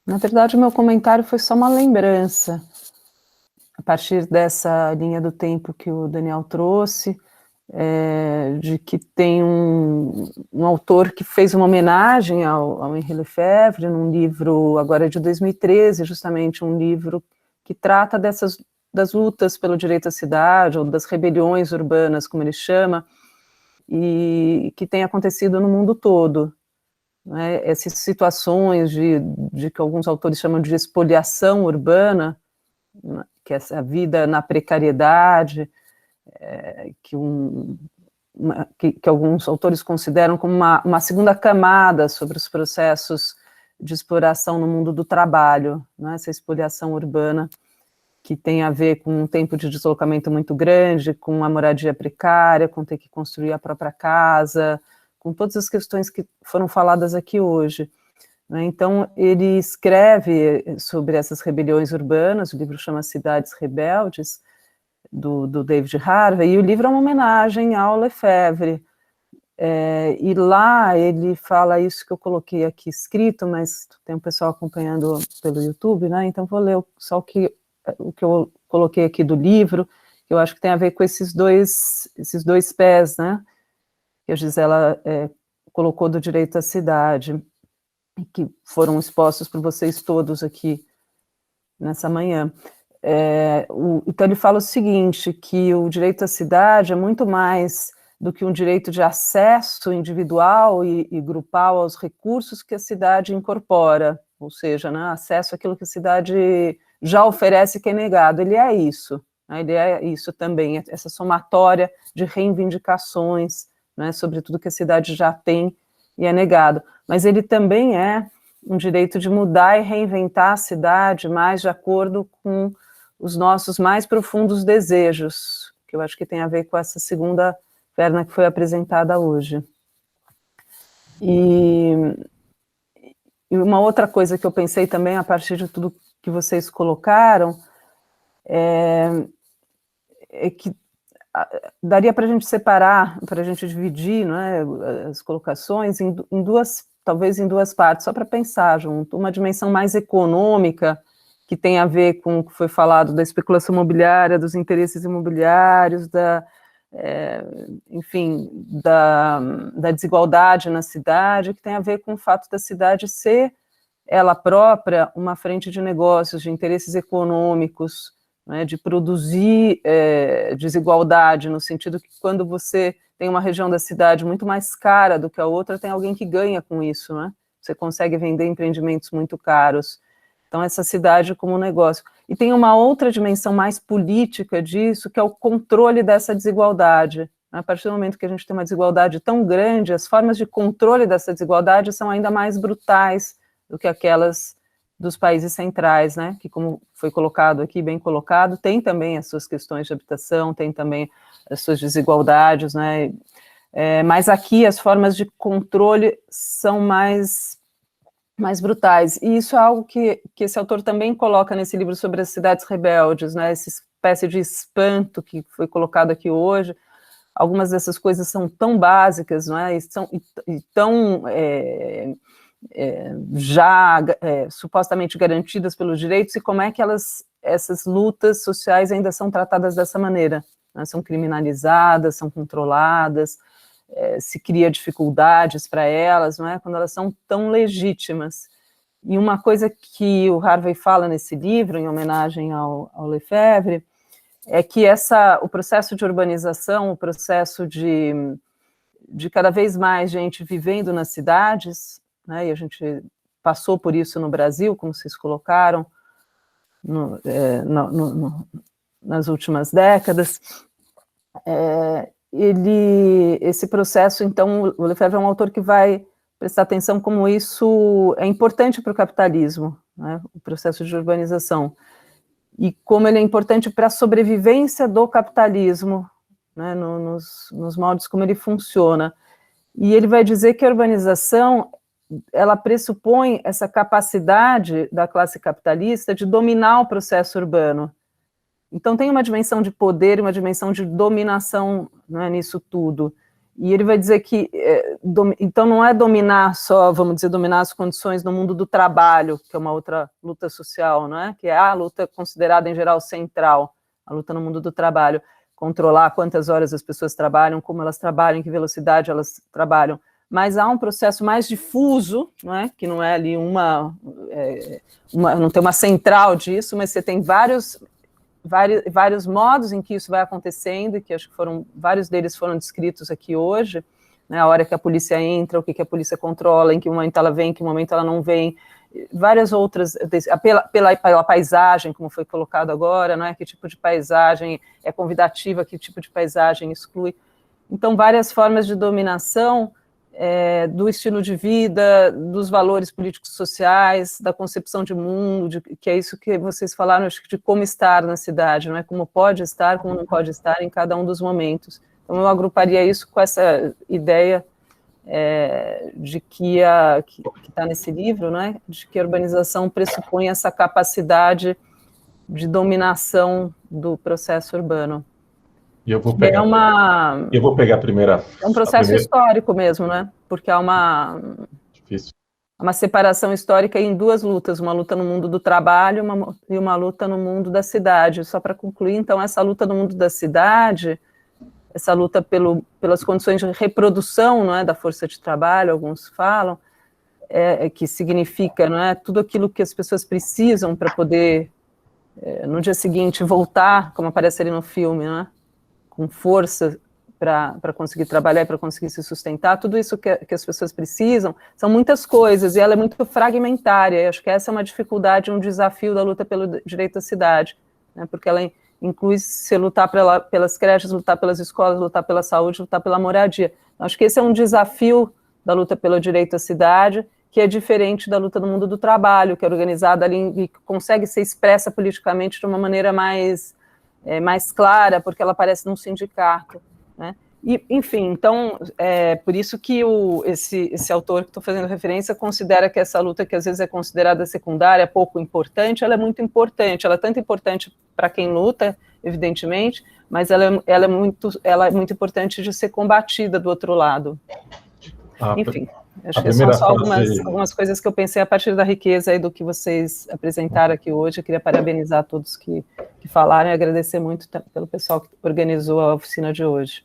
Na verdade, o meu comentário foi só uma lembrança, a partir dessa linha do tempo que o Daniel trouxe, de que tem um autor que fez uma homenagem ao Henri Lefebvre, num livro, agora de 2013, justamente um livro que trata das lutas pelo direito à cidade, ou das rebeliões urbanas, como ele chama, e que tem acontecido no mundo todo. Né? Essas situações de que alguns autores chamam de expoliação urbana, né? Que é essa vida na precariedade, que alguns autores consideram como uma segunda camada sobre os processos de exploração no mundo do trabalho, né? Essa expoliação urbana que tem a ver com um tempo de deslocamento muito grande, com a moradia precária, com ter que construir a própria casa, com todas as questões que foram faladas aqui hoje. Então, ele escreve sobre essas rebeliões urbanas, o livro chama Cidades Rebeldes, do David Harvey, e o livro é uma homenagem ao Lefebvre. E lá ele fala isso que eu coloquei aqui escrito, mas tem um pessoal acompanhando pelo YouTube, né? Então vou ler só o que eu coloquei aqui do livro, que eu acho que tem a ver com esses dois pés, né? Que a Gisela colocou do direito à cidade, que foram expostos por vocês todos aqui nessa manhã. Então ele fala o seguinte, que o direito à cidade é muito mais do que um direito de acesso individual e grupal aos recursos que a cidade incorpora, ou seja, né, acesso àquilo que a cidade já oferece que é negado. Ele é isso, né, ele é isso também, essa somatória de reivindicações, né, sobre tudo que a cidade já tem e é negado. Mas ele também é um direito de mudar e reinventar a cidade mais de acordo com os nossos mais profundos desejos, que eu acho que tem a ver com essa segunda perna que foi apresentada hoje. E uma outra coisa que eu pensei também, a partir de tudo que vocês colocaram, é que daria para a gente separar, para a gente dividir, não é, as colocações em duas, talvez em duas partes, só para pensar junto. Uma dimensão mais econômica, que tem a ver com o que foi falado da especulação imobiliária, dos interesses imobiliários, enfim, da desigualdade na cidade, que tem a ver com o fato da cidade ser, ela própria, uma frente de negócios, de interesses econômicos, né, de produzir desigualdade, no sentido que quando você tem uma região da cidade muito mais cara do que a outra, tem alguém que ganha com isso, né? Você consegue vender empreendimentos muito caros. Então, essa cidade como negócio. E tem uma outra dimensão mais política disso, que é o controle dessa desigualdade. A partir do momento que a gente tem uma desigualdade tão grande, as formas de controle dessa desigualdade são ainda mais brutais do que aquelas dos países centrais, né, que, como foi colocado aqui, bem colocado, tem também as suas questões de habitação, tem também as suas desigualdades, né, mas aqui as formas de controle são mais brutais, e isso é algo que esse autor também coloca nesse livro sobre as cidades rebeldes, né, essa espécie de espanto que foi colocado aqui hoje. Algumas dessas coisas são tão básicas, não é, e tão já supostamente garantidas pelos direitos, e como é que essas lutas sociais ainda são tratadas dessa maneira, né? São criminalizadas, são controladas, se cria dificuldades para elas, não é? Quando elas são tão legítimas. E uma coisa que o Harvey fala nesse livro, em homenagem ao Lefebvre, é que o processo de urbanização, o processo de cada vez mais gente vivendo nas cidades, né, e a gente passou por isso no Brasil, como vocês colocaram, nas últimas décadas, esse processo, então, o Lefebvre é um autor que vai prestar atenção como isso é importante para o capitalismo, né, o processo de urbanização, e como ele é importante para a sobrevivência do capitalismo, né, nos moldes como ele funciona. E ele vai dizer que a urbanização, ela pressupõe essa capacidade da classe capitalista de dominar o processo urbano. Então tem uma dimensão de poder e uma dimensão de dominação, né, nisso tudo. E ele vai dizer que, então, não é dominar só, vamos dizer, dominar as condições no mundo do trabalho, que é uma outra luta social, não é? Que é a luta considerada, em geral, central, a luta no mundo do trabalho, controlar quantas horas as pessoas trabalham, como elas trabalham, em que velocidade elas trabalham. Mas há um processo mais difuso, não é? Que não é ali não tem uma central disso, mas você tem vários modos em que isso vai acontecendo, e que acho que vários deles foram descritos aqui hoje, né, a hora que a polícia entra, o que a polícia controla, em que momento ela vem, em que momento ela não vem, várias outras, pela paisagem, como foi colocado agora, não é? Que tipo de paisagem é convidativa, que tipo de paisagem exclui. Então, várias formas de dominação do estilo de vida, dos valores políticos sociais, da concepção de mundo, que é isso que vocês falaram, acho que de como estar na cidade, não é? Como pode estar, como não pode estar em cada um dos momentos. Então, eu agruparia isso com essa ideia de que está nesse livro, né? De que a urbanização pressupõe essa capacidade de dominação do processo urbano. E eu vou pegar a primeira. É um processo histórico mesmo, né? Porque há uma separação histórica em duas lutas, uma luta no mundo do trabalho e uma luta no mundo da cidade. Só para concluir, então, essa luta no mundo da cidade, essa luta pelas condições de reprodução, não é, da força de trabalho, alguns falam, que significa, não é, tudo aquilo que as pessoas precisam para poder, no dia seguinte, voltar, como aparece ali no filme, não é? Com força para conseguir trabalhar e para conseguir se sustentar, tudo isso que as pessoas precisam, são muitas coisas, e ela é muito fragmentária, e acho que essa é uma dificuldade, um desafio da luta pelo direito à cidade, né, porque ela inclui se lutar pelas creches, lutar pelas escolas, lutar pela saúde, lutar pela moradia. Então, acho que esse é um desafio da luta pelo direito à cidade, que é diferente da luta no mundo do trabalho, que é organizada ali e consegue ser expressa politicamente de uma maneira mais clara, porque ela aparece num sindicato, né? E, enfim, então, por isso que esse autor que estou fazendo referência considera que essa luta, que às vezes é considerada secundária, pouco importante, ela é muito importante, ela é tanto importante para quem luta, evidentemente, mas ela é muito importante de ser combatida do outro lado. Enfim, acho que são só algumas coisas que eu pensei a partir da riqueza aí do que vocês apresentaram aqui hoje. Eu queria parabenizar todos que falaram e agradecer muito pelo pessoal que organizou a oficina de hoje.